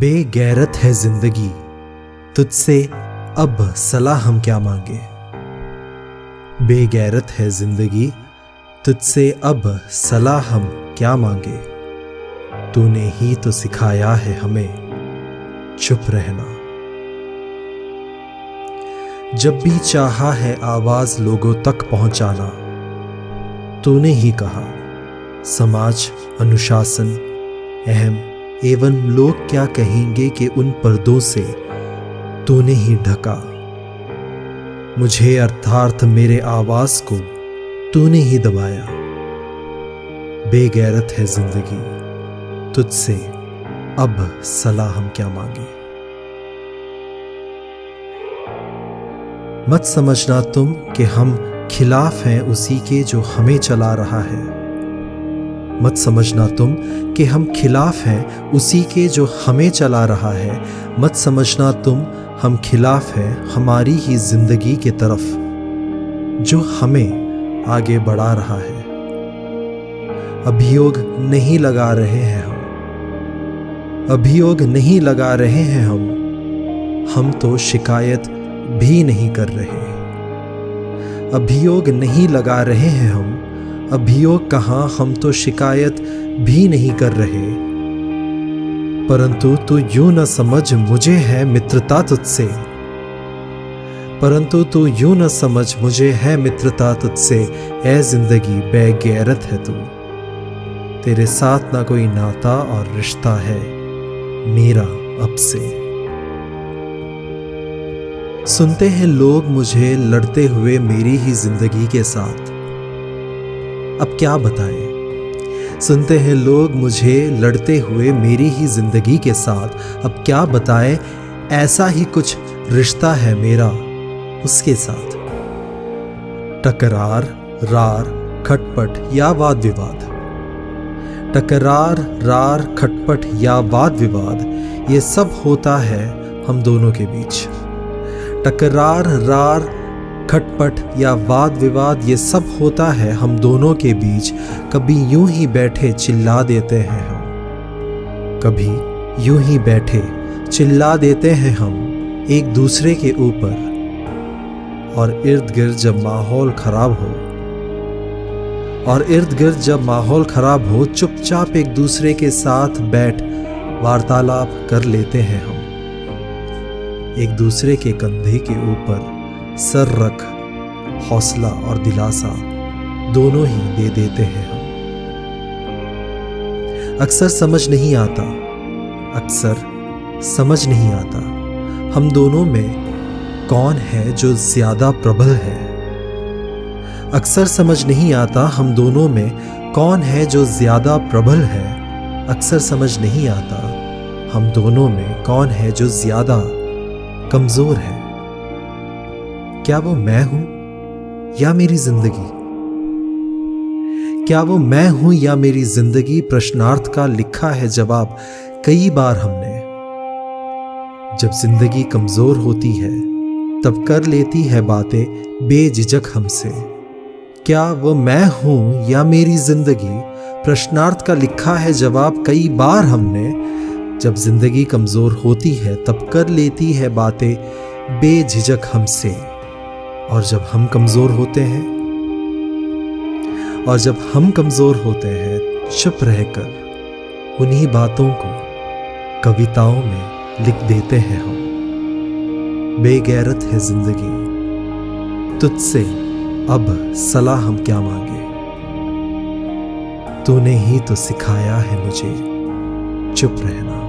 बेगैरत है जिंदगी, तुझसे अब सलाह हम क्या मांगे। बेगैरत है जिंदगी, तुझसे अब सलाह हम क्या मांगे। तूने ही तो सिखाया है हमें चुप रहना। जब भी चाहा है आवाज लोगों तक पहुंचाना, तूने ही कहा समाज, अनुशासन, अहम एवं लोग क्या कहेंगे कि उन पर्दों से तूने ही ढका। मुझे अर्थात मेरे आवाज को तूने ही दबाया। बेगैरत है जिंदगी, तुझसे अब सलाह हम क्या मांगे। मत समझना तुम कि हम खिलाफ हैं उसी के जो हमें चला रहा है। मत समझना तुम कि हम खिलाफ हैं उसी के जो हमें चला रहा है। मत समझना तुम हम खिलाफ हैं हमारी ही जिंदगी के तरफ जो हमें आगे बढ़ा रहा है। अभियोग नहीं लगा रहे हैं हम, अभियोग नहीं लगा रहे हैं हम तो शिकायत भी नहीं कर रहे। अभियोग नहीं लगा रहे हैं हम, अभियोग कहाँ, हम तो शिकायत भी नहीं कर रहे। परंतु तू यूं न समझ मुझे है मित्रता तुझसे, परंतु तू यूं न समझ मुझे है मित्रता तुझसे। ऐ जिंदगी बेगैरत है तू, तेरे साथ ना कोई नाता और रिश्ता है मेरा अब से। सुनते हैं लोग मुझे लड़ते हुए मेरी ही जिंदगी के साथ, अब क्या बताएं। सुनते हैं लोग मुझे लड़ते हुए मेरी ही जिंदगी के साथ, अब क्या बताएं। ऐसा ही कुछ रिश्ता है मेरा उसके साथ। टकरार, रार, खटपट या वाद विवाद, टकरार, रार, खटपट या वाद विवाद, ये सब होता है हम दोनों के बीच। टकरार, रार, खटपट या वाद विवाद, ये सब होता है हम दोनों के बीच। कभी यूं ही बैठे चिल्ला देते हैं हम, कभी यूं ही बैठे चिल्ला देते हैं हम एक दूसरे के ऊपर। और इर्द गिर्द जब माहौल खराब हो, और इर्द गिर्द जब माहौल खराब हो, चुपचाप एक दूसरे के साथ बैठ वार्तालाप कर लेते हैं हम। एक दूसरे के कंधे के ऊपर सर रख हौसला और दिलासा दोनों ही दे देते हैं हम। अक्सर समझ नहीं आता, अक्सर समझ नहीं आता हम दोनों में कौन है जो ज्यादा प्रबल है। अक्सर समझ नहीं आता हम दोनों में कौन है जो ज्यादा प्रबल है। अक्सर समझ नहीं आता हम दोनों में कौन है जो ज्यादा कमजोर है। क्या वो मैं हूं या मेरी जिंदगी? क्या वो मैं हूं या मेरी जिंदगी? प्रश्नार्थ का लिखा है जवाब कई बार हमने। जब जिंदगी कमजोर होती है तब कर लेती है बातें बेझिझक हमसे। क्या वो मैं हूं या मेरी जिंदगी? प्रश्नार्थ का लिखा है जवाब कई बार हमने। जब जिंदगी कमजोर होती है तब कर लेती है बातें बेझिझक हमसे। और जब हम कमजोर होते हैं, और जब हम कमजोर होते हैं, चुप रहकर उन्हीं बातों को कविताओं में लिख देते हैं हम। बेगैरत है जिंदगी, तुझसे अब सलाह हम क्या मांगे। तूने ही तो सिखाया है मुझे चुप रहना।